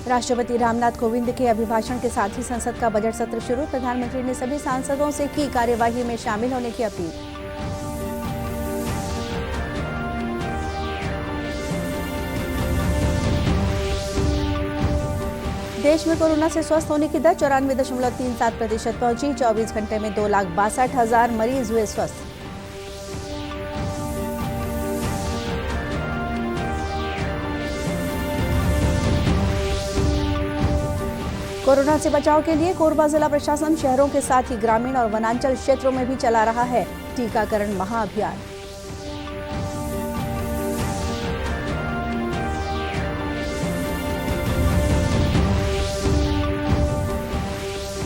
राष्ट्रपति रामनाथ कोविंद के अभिभाषण के साथ ही संसद का बजट सत्र शुरू। प्रधानमंत्री ने सभी सांसदों से की कार्यवाही में शामिल होने की अपील। देश में कोरोना से स्वस्थ होने की दर 94.37% पहुंची। 24 घंटे में 2,62,000 मरीज हुए स्वस्थ। कोरोना से बचाव के लिए कोरबा जिला प्रशासन शहरों के साथ ही ग्रामीण और वनांचल क्षेत्रों में भी चला रहा है टीकाकरण महाअभियान।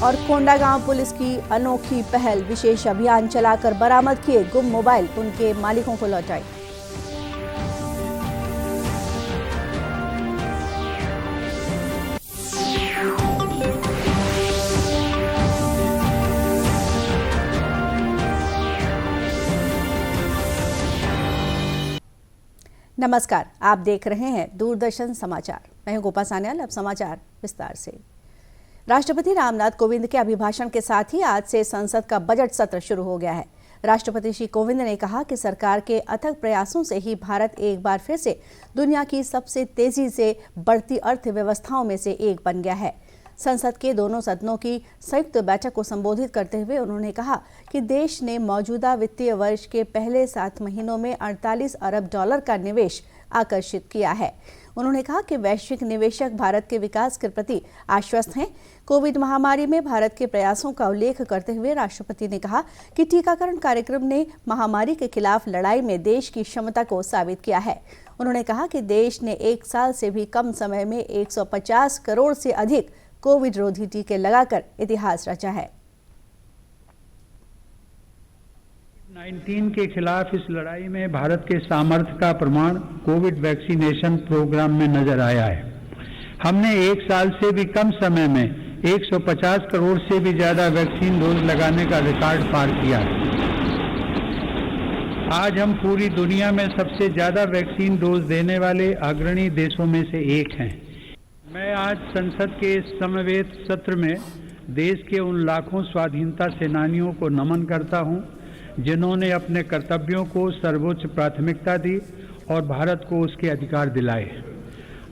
और कोंडागांव पुलिस की अनोखी पहल, विशेष अभियान चलाकर बरामद किए गुम मोबाइल, उनके मालिकों को लौटाए। नमस्कार, आप देख रहे हैं दूरदर्शन समाचार। मैं हूं गोपा सान्याल। अब समाचार विस्तार से। राष्ट्रपति रामनाथ कोविंद के अभिभाषण के साथ ही आज से संसद का बजट सत्र शुरू हो गया है। राष्ट्रपति श्री कोविंद ने कहा कि सरकार के अथक प्रयासों से ही भारत एक बार फिर से दुनिया की सबसे तेजी से बढ़ती अर्थव्यवस्थाओं में से एक बन गया है। संसद के दोनों सदनों की संयुक्त बैठक को संबोधित करते हुए उन्होंने कहा कि देश ने मौजूदा वित्तीय वर्ष के पहले 7 महीनों में 48 अरब डॉलर का निवेश आकर्षित किया है। उन्होंने कहा कि वैश्विक निवेशक भारत के विकास के प्रति आश्वस्त हैं। कोविड महामारी में भारत के प्रयासों का उल्लेख करते हुए राष्ट्रपति ने कहा कि टीकाकरण कार्यक्रम ने महामारी के खिलाफ लड़ाई में देश की क्षमता को साबित किया है। उन्होंने कहा कि देश ने 1 साल से भी कम समय में 150 करोड़ से अधिक कोविड रोधी टीके लगाकर इतिहास रचा है। 19 के खिलाफ इस लड़ाई में भारत के सामर्थ्य का प्रमाण कोविड वैक्सीनेशन प्रोग्राम में नजर आया है। हमने 1 साल से भी कम समय में 150 करोड़ से भी ज्यादा वैक्सीन डोज लगाने का रिकॉर्ड पार किया है। आज हम पूरी दुनिया में सबसे ज्यादा वैक्सीन डोज देने वाले अग्रणी देशों में से एक हैं। मैं आज संसद के इस समवेत सत्र में देश के उन लाखों स्वाधीनता सेनानियों को नमन करता हूं जिन्होंने अपने कर्तव्यों को सर्वोच्च प्राथमिकता दी और भारत को उसके अधिकार दिलाए।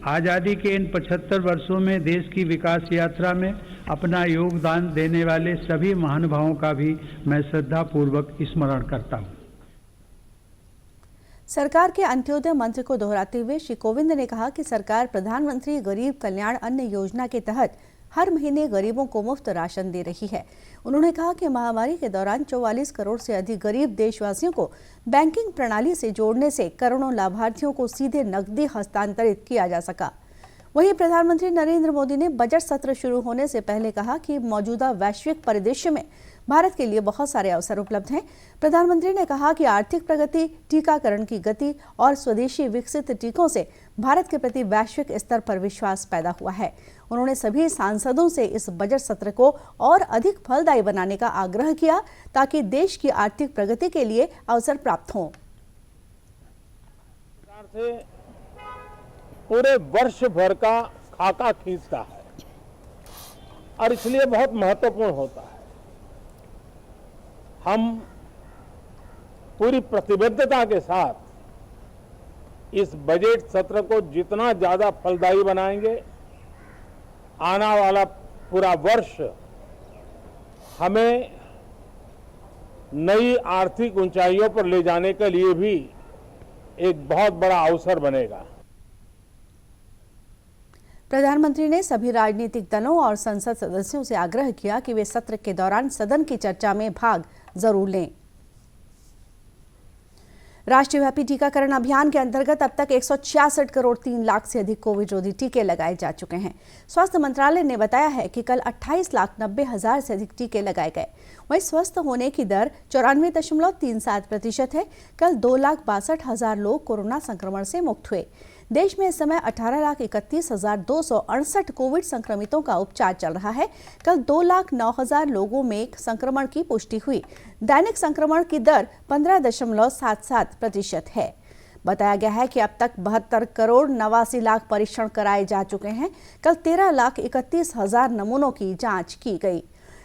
आज़ादी के इन 75 वर्षों में देश की विकास यात्रा में अपना योगदान देने वाले सभी महानुभावों का भी मैं श्रद्धापूर्वक स्मरण करता हूं। सरकार के अंत्योदय मंत्र को दोहराते हुए श्री कोविंद ने कहा कि सरकार प्रधानमंत्री गरीब कल्याण अन्न योजना के तहत हर महीने गरीबों को मुफ्त राशन दे रही है। उन्होंने कहा कि महामारी के दौरान 44 करोड़ से अधिक गरीब देशवासियों को बैंकिंग प्रणाली से जोड़ने से करोड़ों लाभार्थियों को सीधे नकदी हस्तांतरित किया जा सका। वहीं प्रधानमंत्री नरेंद्र मोदी ने बजट सत्र शुरू होने से पहले कहा कि मौजूदा वैश्विक परिदृश्य में भारत के लिए बहुत सारे अवसर उपलब्ध हैं। प्रधानमंत्री ने कहा कि आर्थिक प्रगति, टीकाकरण की गति और स्वदेशी विकसित टीकों से भारत के प्रति वैश्विक स्तर पर विश्वास पैदा हुआ है। उन्होंने सभी सांसदों से इस बजट सत्र को और अधिक फलदायी बनाने का आग्रह किया ताकि देश की आर्थिक प्रगति के लिए अवसर प्राप्त हों। पूरे वर्ष भर का खाका खींचता है और इसलिए बहुत महत्वपूर्ण होता है। हम पूरी प्रतिबद्धता के साथ इस बजट सत्र को जितना ज्यादा फलदायी बनाएंगे, आने वाला पूरा वर्ष हमें नई आर्थिक ऊंचाइयों पर ले जाने के लिए भी एक बहुत बड़ा अवसर बनेगा। प्रधानमंत्री ने सभी राजनीतिक दलों और संसद सदस्यों से आग्रह किया कि वे सत्र के दौरान सदन की चर्चा में भाग जरूर लें। राष्ट्रव्यापी टीकाकरण अभियान के अंतर्गत अब तक 166 करोड़ 3 लाख से अधिक कोविड रोधी टीके लगाए जा चुके हैं। स्वास्थ्य मंत्रालय ने बताया है कि कल 28,90,000 से अधिक टीके लगाए गए। वहीं स्वस्थ होने की दर 94.37% है। कल 2,62,000 लोग कोरोना संक्रमण से मुक्त हुए। देश में इस समय 18,31,268 कोविड संक्रमितों का उपचार चल रहा है। कल 2,09,000 लोगों में संक्रमण की पुष्टि हुई। दैनिक संक्रमण की दर 15.77% है। बताया गया है कि अब तक 72 करोड़ 89 लाख परीक्षण कराए जा चुके हैं। कल 13,31,000 नमूनों की जांच की गई।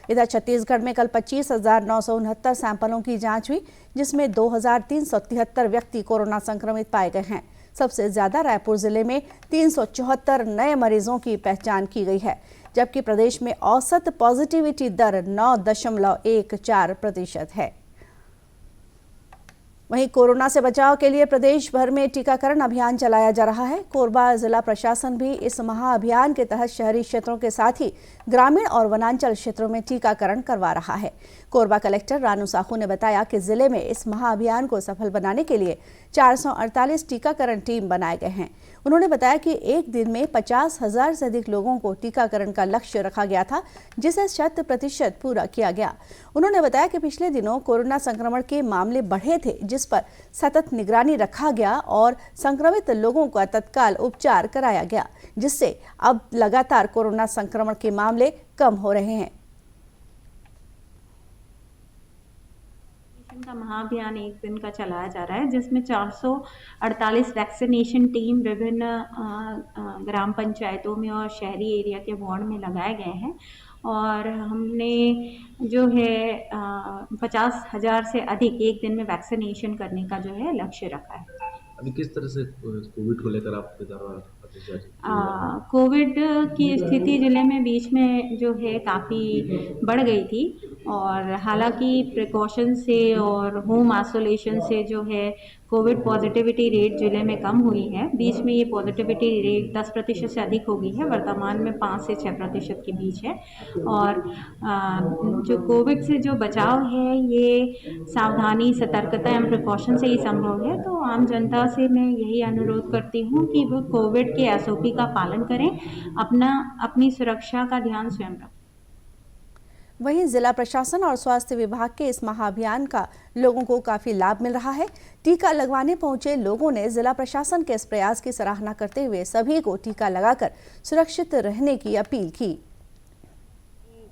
इधर छत्तीसगढ़ में कल 25,969 सैंपलों की जांच हुई, जिसमें 2,373 व्यक्ति कोरोना संक्रमित पाए गए हैं। सबसे ज्यादा रायपुर जिले में 374 नए मरीजों की पहचान की गई है, जबकि प्रदेश में औसत पॉजिटिविटी दर 9.14% है। वहीं कोरोना से बचाव के लिए प्रदेश भर में टीकाकरण अभियान चलाया जा रहा है। कोरबा जिला प्रशासन भी इस महाअभियान के तहत शहरी क्षेत्रों के साथ ही ग्रामीण और वनांचल क्षेत्रों में टीकाकरण करवा रहा है। कोरबा कलेक्टर रानू साहू ने बताया कि जिले में इस महाअभियान को सफल बनाने के लिए 448 टीकाकरण टीम बनाए गए हैं। उन्होंने बताया कि एक दिन में 50,000 से अधिक लोगों को टीकाकरण का लक्ष्य रखा गया था, जिसे 100% पूरा किया गया। उन्होंने बताया कि पिछले दिनों कोरोना संक्रमण के मामले बढ़े थे, जिस पर सतत निगरानी रखा गया और संक्रमित लोगों का तत्काल उपचार कराया गया, जिससे अब लगातार कोरोना संक्रमण के मामले कम हो रहे हैं। का महाअभियान एक दिन का चलाया जा रहा है, जिसमें 448 वैक्सीनेशन टीम विभिन्न ग्राम पंचायतों में और शहरी एरिया के वार्ड में लगाए गए हैं। और हमने जो है 50,000 से अधिक एक दिन में वैक्सीनेशन करने का जो है लक्ष्य रखा है। अभी किस तरह से कोविड को लेकर आपके द्वारा कोविड की स्थिति जिले में बीच में जो है काफ़ी बढ़ गई थी, और हालांकि प्रिकॉशन से और होम आइसोलेशन से जो है कोविड पॉजिटिविटी रेट जिले में कम हुई है। बीच में ये पॉजिटिविटी रेट 10% से अधिक हो गई है, वर्तमान में 5 से 6% के बीच है। और जो कोविड से जो बचाव है ये सावधानी, सतर्कता एवं प्रिकॉशन से ही संभव है। तो आम जनता से मैं यही अनुरोध करती हूँ कि वो कोविड के SOP का पालन करें, अपनी सुरक्षा का ध्यान स्वयं रखें। वहीं जिला प्रशासन और स्वास्थ्य विभाग के इस महाअभियान का लोगों को काफी लाभ मिल रहा है। टीका लगवाने पहुंचे लोगों ने जिला प्रशासन के इस प्रयास की सराहना करते हुए सभी को टीका लगाकर सुरक्षित रहने की अपील की।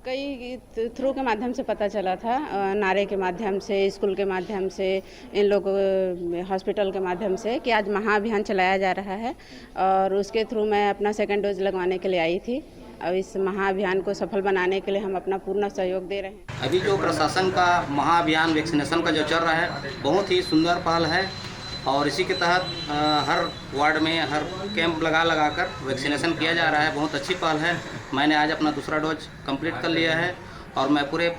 कई थ्रू के माध्यम से पता चला था, नारे के माध्यम से, स्कूल के माध्यम से, इन लोग हॉस्पिटल के माध्यम से, कि आज महाअभियान चलाया जा रहा है, और उसके थ्रू मैं अपना 2nd डोज लगवाने के लिए आई थी। अब इस महाअभियान को सफल बनाने के लिए हम अपना पूर्ण सहयोग दे रहे हैं। अभी जो प्रशासन का महाअभियान वैक्सीनेशन का जो चल रहा है, बहुत ही सुंदर पहल है, और इसी के तहत हर वार्ड में हर कैंप लगा कर वैक्सीनेशन किया जा रहा है। बहुत अच्छी पहल है। मैंने आज अपना दूसरा डोज कंप्लीट कर लिया है, और मैं पूरे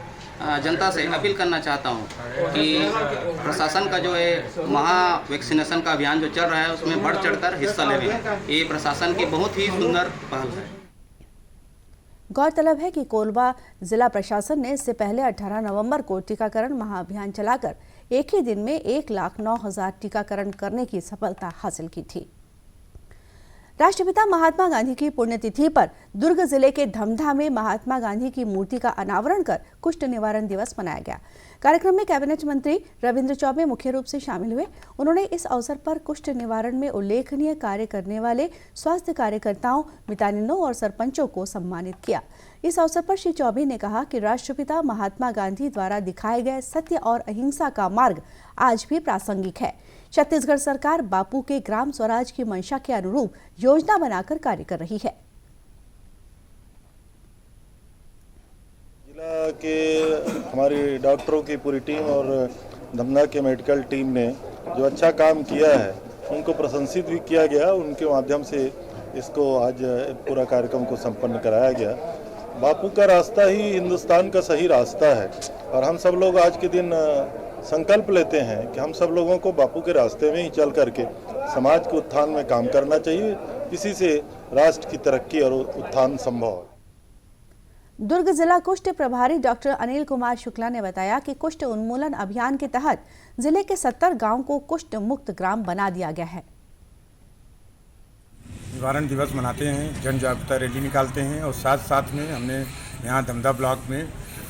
जनता से अपील करना चाहता हूं कि प्रशासन का जो है महा वैक्सीनेशन का अभियान जो चल रहा है, उसमें बढ़ चढ़कर हिस्सा लें। ये प्रशासन की बहुत ही सुंदर पहल है। गौरतलब है कि कोरबा जिला प्रशासन ने इससे पहले 18 नवंबर को टीकाकरण महाअभियान चलाकर एक ही दिन में 1,09,000 टीकाकरण करने की सफलता हासिल की थी। राष्ट्रपिता महात्मा गांधी की पुण्यतिथि पर दुर्ग जिले के धमधा में महात्मा गांधी की मूर्ति का अनावरण कर कुष्ठ निवारण दिवस मनाया गया। कार्यक्रम में कैबिनेट मंत्री रविंद्र चौबे मुख्य रूप से शामिल हुए। उन्होंने इस अवसर पर कुष्ठ निवारण में उल्लेखनीय कार्य करने वाले स्वास्थ्य कार्यकर्ताओं, मितानिनों और सरपंचों को सम्मानित किया। इस अवसर पर श्री चौबे ने कहा कि राष्ट्रपिता महात्मा गांधी द्वारा दिखाए गए सत्य और अहिंसा का मार्ग आज भी प्रासंगिक है। छत्तीसगढ़ सरकार बापू के ग्राम स्वराज की मंशा के अनुरूप योजना बनाकर कार्य कर रही है। जिला के हमारी डॉक्टरों की पूरी टीम और धमधा के मेडिकल टीम ने जो अच्छा काम किया है, उनको प्रशंसित भी किया गया। उनके माध्यम से इसको आज पूरा कार्यक्रम को संपन्न कराया गया। बापू का रास्ता ही हिंदुस्तान का सही रास्ता है, और हम सब लोग आज के दिन संकल्प लेते हैं कि हम सब लोगों को बापू के रास्ते में ही चल करके समाज के उत्थान में काम करना चाहिए। इसी से राष्ट्र की तरक्की और उत्थान संभव है। दुर्ग जिला कुष्ठ प्रभारी डॉक्टर अनिल कुमार शुक्ला ने बताया कि कुष्ठ उन्मूलन अभियान के तहत जिले के 70 गांव को कुष्ठ मुक्त ग्राम बना दिया गया है। निवारण दिवस मनाते हैं, जन जागरूकता रैली निकालते हैं, और साथ साथ में हमने यहाँ धमधा ब्लॉक में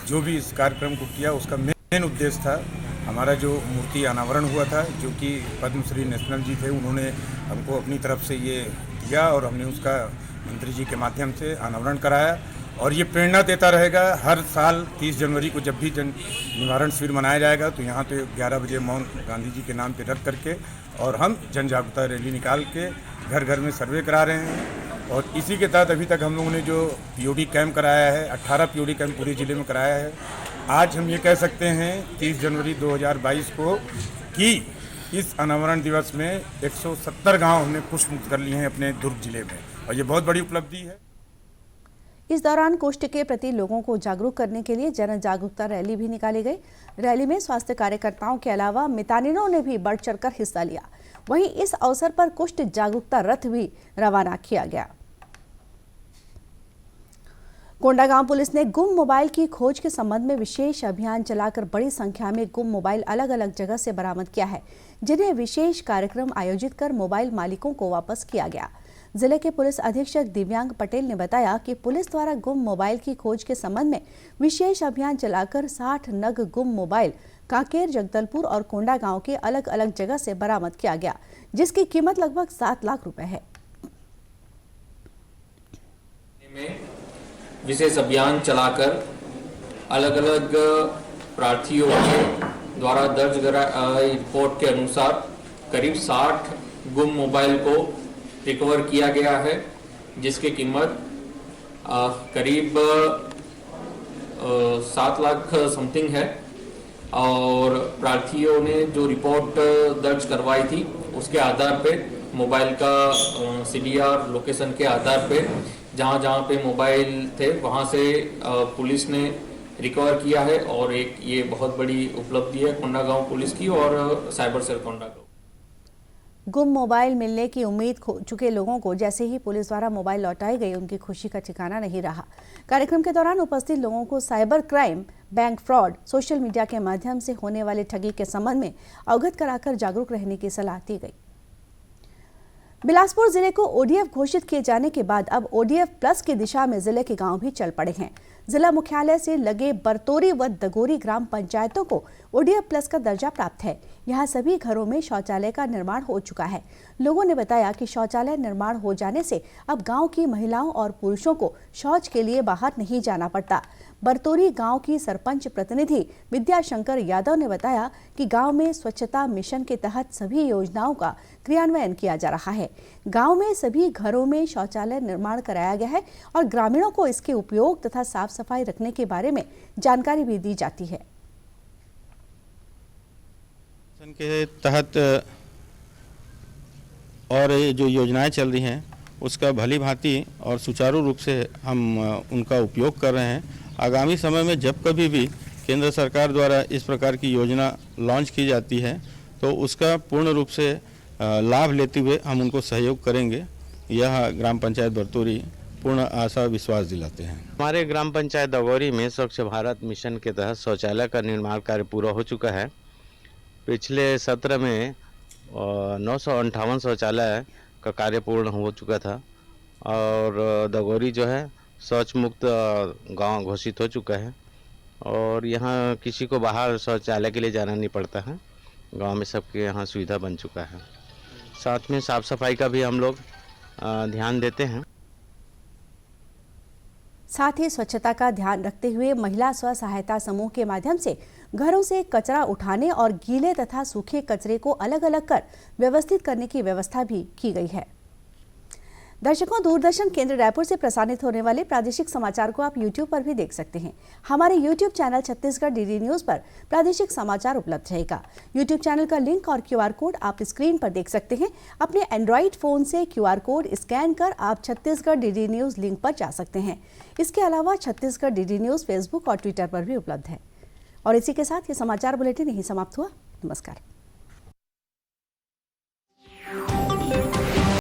जो भी इस कार्यक्रम को किया, उसका मेन उद्देश्य था, हमारा जो मूर्ति अनावरण हुआ था, जो कि पद्मश्री नेशनल जी थे, उन्होंने हमको अपनी तरफ से ये दिया, और हमने उसका मंत्री जी के माध्यम से अनावरण कराया। और ये प्रेरणा देता रहेगा। हर साल 30 जनवरी को जब भी जन निवारण शिविर मनाया जाएगा, तो यहाँ पे 11 बजे मौन गांधी जी के नाम पे रख करके और हम जन जागरूकता रैली निकाल के घर घर में सर्वे करा रहे हैं। और इसी के तहत अभी तक हम लोगों ने जो पीओडी कैंप कराया है, 18 पीओडी कैंप पूरे ज़िले में कराया है। आज हम ये कह सकते हैं 30 जनवरी 2022 को कि इस अनावरण दिवस में 170 गांव हमने कुष्ठ मुक्त कर लिए हैं अपने दुर्ग जिले में, और ये बहुत बड़ी उपलब्धि है। इस दौरान कुष्ठ के प्रति लोगों को जागरूक करने के लिए जन जागरूकता रैली भी निकाली गई। रैली में स्वास्थ्य कार्यकर्ताओं के अलावा मितानिनों ने भी बढ़ चढ़कर हिस्सा लिया। वहीं इस अवसर पर कुष्ठ जागरूकता रथ भी रवाना किया गया। कोंडागांव पुलिस ने गुम मोबाइल की खोज के संबंध में विशेष अभियान चलाकर बड़ी संख्या में गुम मोबाइल अलग अलग जगह से बरामद किया है, जिन्हें विशेष कार्यक्रम आयोजित कर मोबाइल मालिकों को वापस किया गया। जिले के पुलिस अधीक्षक दिव्यांग पटेल ने बताया कि पुलिस द्वारा गुम मोबाइल की खोज के संबंध में विशेष अभियान चलाकर 60 नग गुम मोबाइल कांकेर, जगदलपुर और कोंडागांव के अलग अलग जगह से बरामद किया गया, जिसकी कीमत लगभग 7 लाख रुपए है। विशेष अभियान चलाकर अलग अलग प्रार्थियों के द्वारा दर्ज रिपोर्ट के अनुसार करीब 60 गुम मोबाइल को रिकवर किया गया है, जिसकी कीमत करीब 7 लाख समथिंग है। और प्रार्थियों ने जो रिपोर्ट दर्ज करवाई थी उसके आधार पे मोबाइल का CDR लोकेशन के आधार पे जहाँ पे मोबाइल थे वहाँ से पुलिस ने रिकवर किया है। और एक ये बहुत बड़ी उपलब्धि है कोंडागांव पुलिस की और साइबर सेल कोंडागांव। गुम मोबाइल मिलने की उम्मीद खो चुके लोगों को जैसे ही पुलिस द्वारा मोबाइल लौटाई गई, उनकी खुशी का ठिकाना नहीं रहा। कार्यक्रम के दौरान उपस्थित लोगों को cyber crime, bank fraud, social media के माध्यम से होने वाले ठगी के संबंध में अवगत कराकर जागरूक रहने की सलाह दी गई। बिलासपुर जिले को ODF घोषित किए जाने के बाद अब ODF प्लस की दिशा में जिले के गांव भी चल पड़े हैं। जिला मुख्यालय से लगे बरतोरी व दगोरी ग्राम पंचायतों को ODF प्लस का दर्जा प्राप्त है। यहाँ सभी घरों में शौचालय का निर्माण हो चुका है। लोगों ने बताया कि शौचालय निर्माण हो जाने से अब गांव की महिलाओं और पुरुषों को शौच के लिए बाहर नहीं जाना पड़ता। बरतोरी गांव की सरपंच प्रतिनिधि विद्याशंकर यादव ने बताया कि गांव में स्वच्छता मिशन के तहत सभी योजनाओं का क्रियान्वयन किया जा रहा है। गांव में सभी घरों में शौचालय निर्माण कराया गया है और ग्रामीणों को इसके उपयोग तथा साफ सफाई रखने के बारे में जानकारी भी दी जाती है। के तहत और जो योजनाएं चल रही हैं उसका भली भांति और सुचारू रूप से हम उनका उपयोग कर रहे हैं। आगामी समय में जब कभी भी केंद्र सरकार द्वारा इस प्रकार की योजना लॉन्च की जाती है तो उसका पूर्ण रूप से लाभ लेते हुए हम उनको सहयोग करेंगे, यह ग्राम पंचायत बरतोरी पूर्ण आशा विश्वास दिलाते हैं। हमारे ग्राम पंचायत दगोरी में स्वच्छ भारत मिशन के तहत शौचालय का निर्माण कार्य पूरा हो चुका है। पिछले सत्र में 958 शौचालय का कार्य पूर्ण हो चुका था और दगोरी जो है शौच मुक्त गांव घोषित हो चुका है और यहाँ किसी को बाहर शौचालय के लिए जाना नहीं पड़ता है। गांव में सबके यहाँ सुविधा बन चुका है। साथ में साफ सफाई का भी हम लोग ध्यान देते हैं। साथ ही स्वच्छता का ध्यान रखते हुए महिला स्व सहायता समूह के माध्यम से घरों से कचरा उठाने और गीले तथा सूखे कचरे को अलग अलग कर व्यवस्थित करने की व्यवस्था भी की गई है। दर्शकों, दूरदर्शन केंद्र रायपुर से प्रसारित होने वाले प्रादेशिक समाचार को आप YouTube पर भी देख सकते हैं। हमारे YouTube channel Chhattisgarh DD news पर प्रादेशिक समाचार उपलब्ध रहेगा। YouTube चैनल का लिंक और QR कोड आप स्क्रीन पर देख सकते हैं। अपने एंड्रॉइड फोन से QR कोड स्कैन कर आप छत्तीसगढ़ DD न्यूज लिंक पर जा सकते हैं। इसके अलावा छत्तीसगढ़ DD न्यूज फेसबुक और ट्विटर पर भी उपलब्ध है। और इसी के साथ ये समाचार बुलेटिन यहीं समाप्त हुआ। नमस्कार।